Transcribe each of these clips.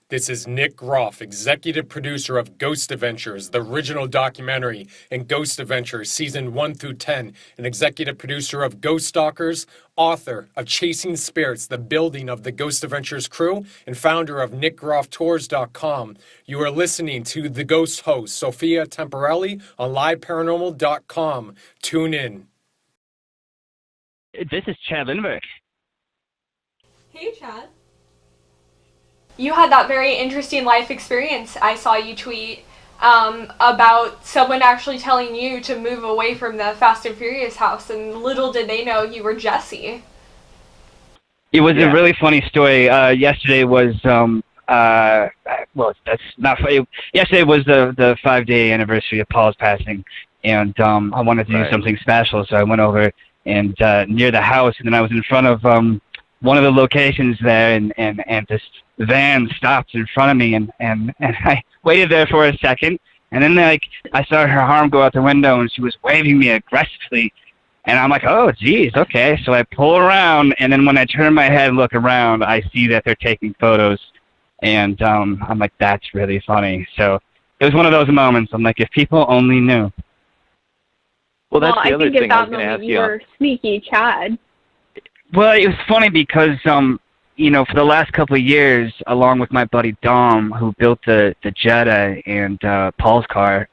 This is Nick Groff, executive producer of Ghost Adventures, the original documentary, and Ghost Adventures Season 1 through 10, and executive producer of Ghost Stalkers, author of Chasing Spirits, the building of the Ghost Adventures crew, and founder of NickGroffTours.com. You are listening to the Ghost Host Sophia Temperilli on LiveParanormal.com. Tune in. This is CHAD LINDBERG. Hey, Chad. You had that very interesting life experience. I saw you tweet about someone actually telling you to move away from the Fast and Furious house, and little did they know you were Jesse. It was a really funny story. Yesterday was well, that's not funny. Yesterday was the 5-day anniversary of Paul's passing, and I wanted to do something special, so I went over and near the house, and then I was in front of one of the locations there, and this van stopped in front of me, and I waited there for a second, and then I saw her arm go out the window, and she was waving me aggressively, and I'm like, oh geez, okay. So I pull around, and then when I turn my head and look around, I see that they're taking photos, and I'm like, that's really funny. So it was one of those moments. I'm like, if people only knew. Well, that's the other thing I was going to ask you. Were sneaky, Chad. Well, it was funny because, you know, for the last couple of years, along with my buddy Dom, who built the Jetta and Paul's car,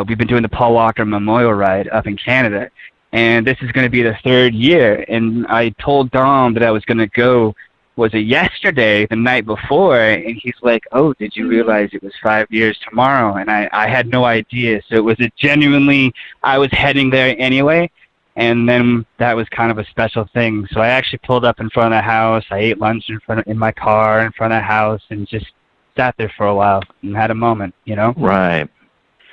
we've been doing the Paul Walker Memorial Ride up in Canada. And this is going to be the 3rd year. And I told Dom that I was going to go, was it yesterday, the night before? And he's like, oh, did you realize it was 5 years tomorrow? And I had no idea. So it was genuinely, I was heading there anyway. And then that was kind of a special thing. So I actually pulled up in front of the house. I ate lunch in my car in front of the house and just sat there for a while and had a moment, you know? Right.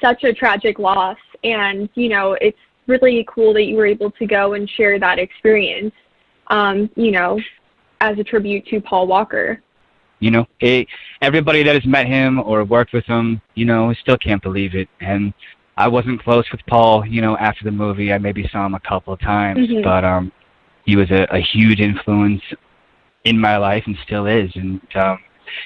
Such a tragic loss. And, you know, it's really cool that you were able to go and share that experience, you know, as a tribute to Paul Walker. You know, everybody that has met him or worked with him, you know, still can't believe it. And I wasn't close with Paul, you know, after the movie. I maybe saw him a couple of times, but he was a huge influence in my life and still is. And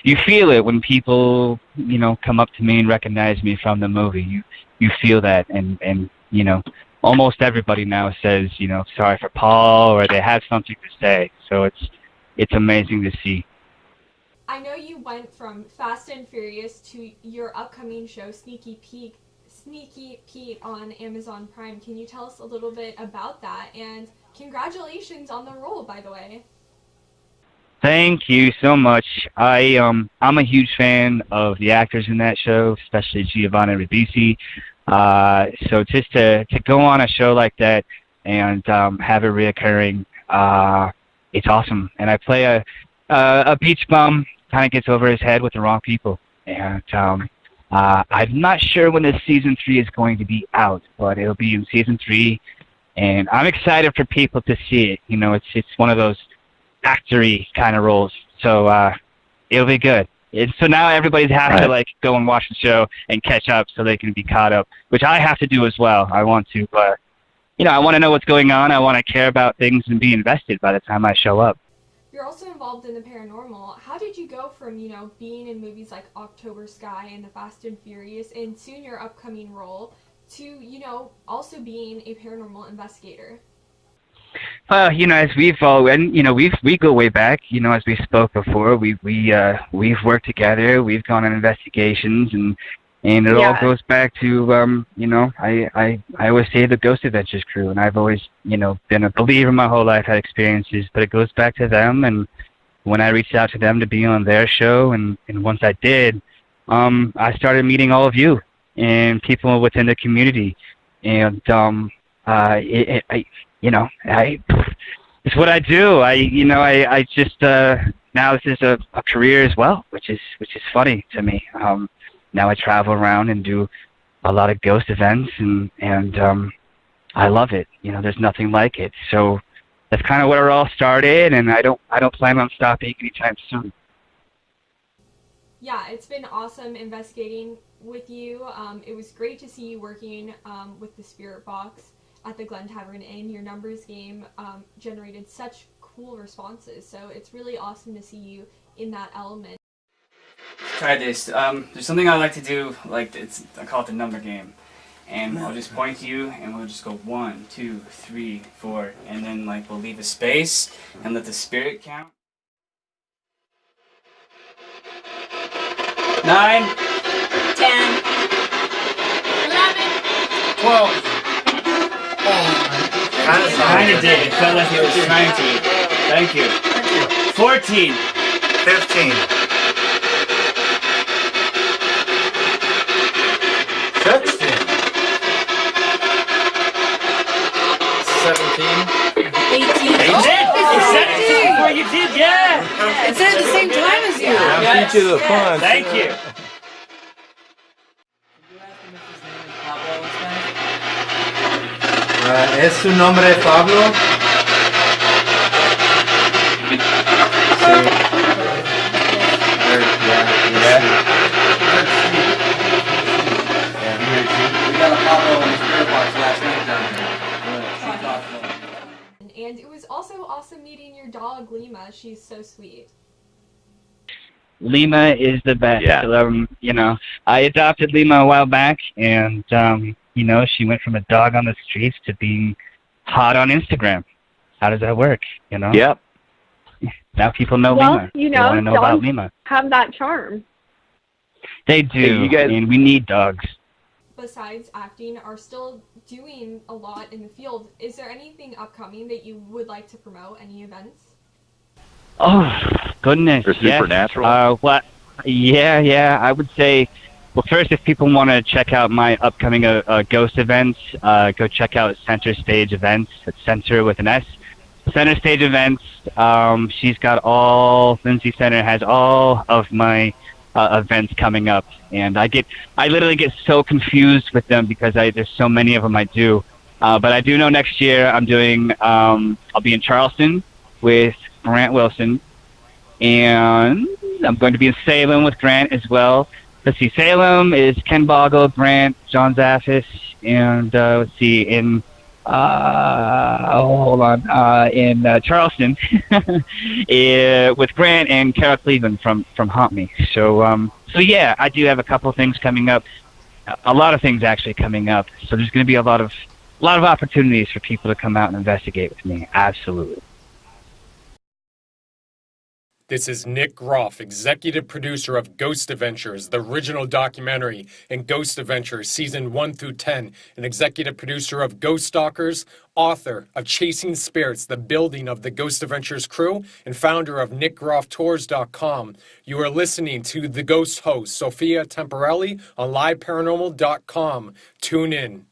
you feel it when people, you know, come up to me and recognize me from the movie. You feel that, and you know, almost everybody now says, you know, sorry for Paul, or they have something to say. So it's amazing to see. I know you went from Fast and Furious to your upcoming show, Sneaky Pete on Amazon Prime. Can you tell us a little bit about that? And congratulations on the role, by the way. Thank you so much. I'm a huge fan of the actors in that show, especially Giovanni Ribisi. So just to go on a show like that and have it reoccurring, it's awesome. And I play a beach bum, kind of gets over his head with the wrong people. And I'm not sure when this season 3 is going to be out, but it'll be in season 3, and I'm excited for people to see it. You know, it's one of those actory kind of roles, so it'll be good. And so now everybody's has to like go and watch the show and catch up so they can be caught up, which I have to do as well. I want to, but you know, I want to know what's going on. I want to care about things and be invested by the time I show up. You're also involved in the paranormal. How did you go from, you know, being in movies like October Sky and The Fast and Furious, and soon your upcoming role, to, you know, also being a paranormal investigator? You know, as we've all, and you know, we go way back. You know, as we spoke before, we've worked together. We've gone on investigations, and it all goes back to you know, I always say the Ghost Adventures crew, and I've always, you know, been a believer my whole life, had experiences, but it goes back to them. And when I reached out to them to be on their show, and once I did, I started meeting all of you and people within the community, and you know, it's what I do. I just now this is a career as well, which is funny to me. Now I travel around and do a lot of ghost events, and I love it. You know, there's nothing like it. So that's kind of where it all started, and I don't plan on stopping anytime soon. Yeah, it's been awesome investigating with you. It was great to see you working with the Spirit Box at the Glen Tavern Inn. Your numbers game generated such cool responses, so it's really awesome to see you in that element. try this. There's something I like to do, like I call it the number game. And I'll just point to you, and we'll just go 1, 2, 3, 4, and then like we'll leave a space and let the spirit count. 9, 10, 11, 12. Kind of did. It felt like it was trying to. Thank you. 14. 15. 16. 17. 18. You did! It said it before you did, yeah! It said at the same time as you. Yes. You to the fun. Thank you. ¿Es su nombre Pablo? We got a Pablo in the spirit box last night down here. And it was also awesome meeting your dog, Lima. She's so sweet. Lima is the best. Yeah. You know, I adopted Lima a while back, and you know, she went from a dog on the streets to being hot on Instagram. How does that work? You know? Yep. Now people know Well, Lima. you They know, want to know about dogs Lima. have that charm. They do. Hey, you guys- and we need dogs. Besides acting, are still doing a lot in the field. Is there anything upcoming that you would like to promote? Any events? Oh, goodness. For yes. Supernatural? What? Yeah. I would say, well, first, if people want to check out my upcoming ghost events, go check out Center Stage Events. It's Center with an S. Center Stage Events. She's got Lindsay Center has all of my events coming up, and I literally get so confused with them because there's so many of them I do. But I do know next year I'm doing. I'll be in Charleston with Grant Wilson, and I'm going to be in Salem with Grant as well. Let's see, Salem is Ken Boggle, Grant, John Zaffis, and let's see, in in Charleston with Grant and Carol Cleveland from Haunt Me. So yeah, I do have a couple things coming up, a lot of things actually coming up. So there's going to be a lot of opportunities for people to come out and investigate with me. Absolutely. This is Nick Groff, executive producer of Ghost Adventures, the original documentary, and Ghost Adventures Season 1 through 10, and executive producer of Ghost Stalkers, author of Chasing Spirits, the building of the Ghost Adventures crew, and founder of NickGroffTours.com. You are listening to the Ghost Host Sophia Temperilli on LiveParanormal.com. Tune in.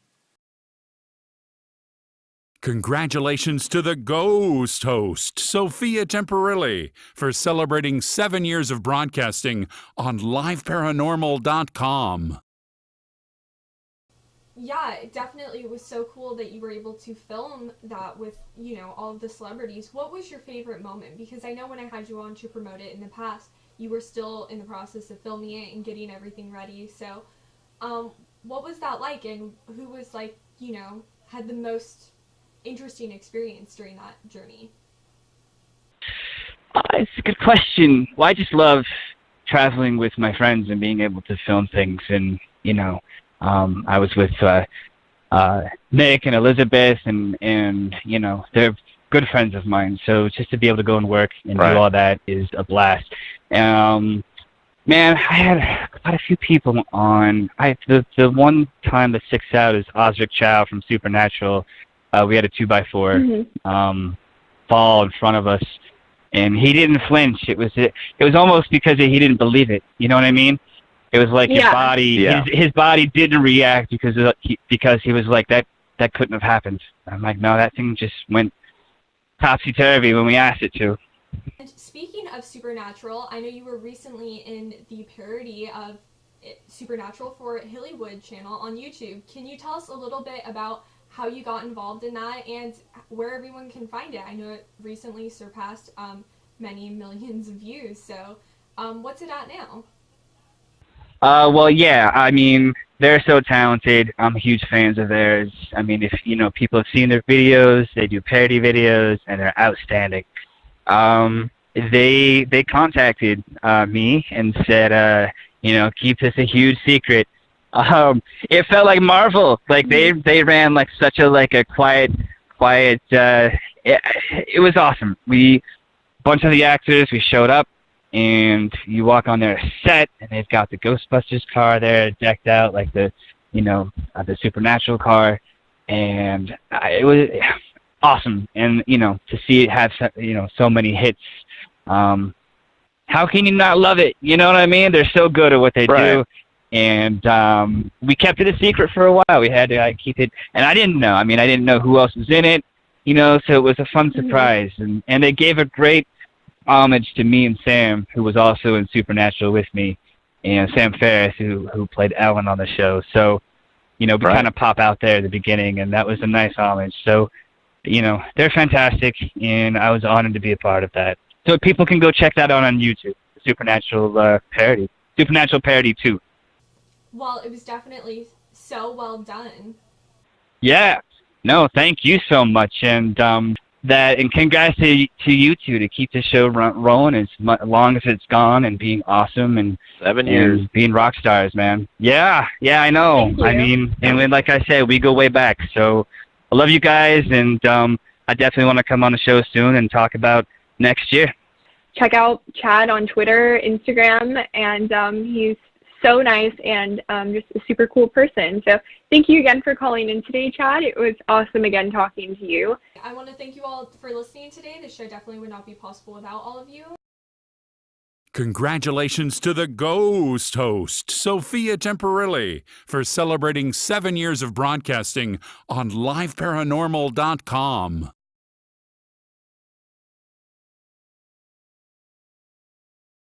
Congratulations to the Ghost Host, Sophia Temperilli, for celebrating 7 years of broadcasting on LiveParanormal.com. Yeah, it definitely was so cool that you were able to film that with, you know, all of the celebrities. What was your favorite moment? Because I know when I had you on to promote it in the past, you were still in the process of filming it and getting everything ready. So, what was that like, and who was, like, you know, had the most interesting experience during that journey? It's a good question. Well, I just love traveling with my friends and being able to film things. And, you know, I was with Nick and Elizabeth, and you know, they're good friends of mine. So just to be able to go and work and do all that is a blast. Man, I had quite a few people on. The one time that sticks out is Osric Chow from Supernatural. We had a 2x4 fall in front of us, and he didn't flinch. It was almost because he didn't believe it. You know what I mean? It was like his body didn't react because he was like, that couldn't have happened. I'm like, no, that thing just went topsy-turvy when we asked it to. And speaking of Supernatural, I know you were recently in the parody of Supernatural for Hillywood channel on YouTube. Can you tell us a little bit about how you got involved in that and where everyone can find it? I know it recently surpassed many millions of views, so what's it at now? Well, yeah, I mean, they're so talented. I'm huge fans of theirs. I mean, if, you know, people have seen their videos, they do parody videos, and they're outstanding. they contacted me and said, keep this a huge secret. It felt like Marvel. Like they ran like such a quiet. It was awesome. Bunch of the actors, we showed up, and you walk on their set, and they've got the Ghostbusters car there decked out like the Supernatural car, and it was awesome. And to see it have so many hits, how can you not love it? You know what I mean? They're so good at what they do. And we kept it a secret for a while. We had to keep it, and I didn't know. I didn't know who else was in it, so it was a fun surprise. And they gave a great homage to me and Sam, who was also in Supernatural with me, and Sam Ferris, who played Ellen on the show. So, we kind of pop out there at the beginning, and that was a nice homage. So, they're fantastic, and I was honored to be a part of that. So people can go check that out on YouTube, Supernatural Parody 2. Well, it was definitely so well done. Yeah. No, thank you so much. And congrats to you two to keep the show rolling as long as it's gone and being awesome and 7 years being rock stars, man. Yeah, I know. And like I said, we go way back. So I love you guys, and I definitely want to come on the show soon and talk about next year. Check out Chad on Twitter, Instagram, and he's so nice and just a super cool person. So thank you again for calling in today, Chad. It was awesome again talking to you. I want to thank you all for listening today. The show definitely would not be possible without all of you. Congratulations to the Ghost Host, Sophia Temperilli, for celebrating 7 years of broadcasting on liveparanormal.com.